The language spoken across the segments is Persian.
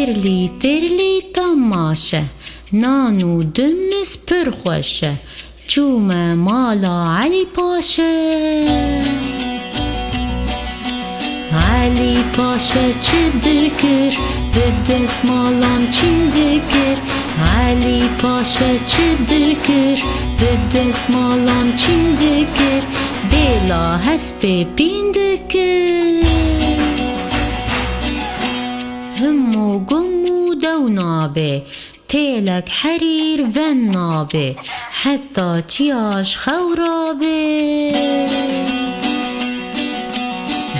ترلی ترلی تماشه نانو دمس پرخوشه چوم مالا علی پاشه علی پاشه چه دکر به دست مالان چین دکر علی پاشه چه دکر به دست مالان چین دکر دلا هست ببین دکر همو گمو دو نابه تیلک حریر و نابه حتی چیاش خورابه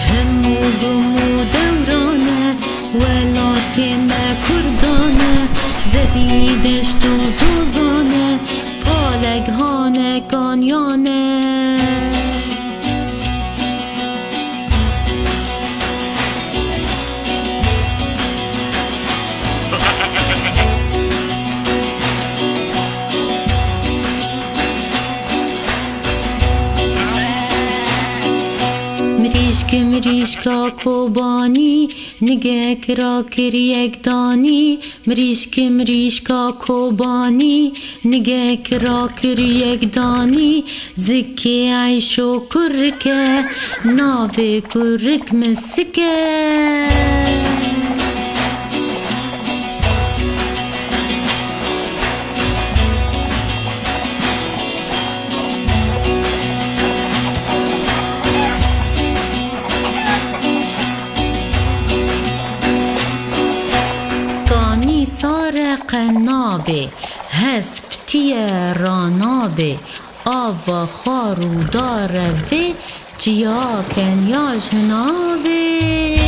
همو گمو دورانه ولاتی ما کردانه زدیدش تو زوزانه پالک هانه گانیانه مریشکا کوبانی نگه کرا کری یک دانی مریشکا کوبانی نگه کرا کری یک دانی زکی عیشو کرکه ناوه کرک مسکه قنابه هسب تیه رانابه آوا خارو داره و جیا کن یا جنابه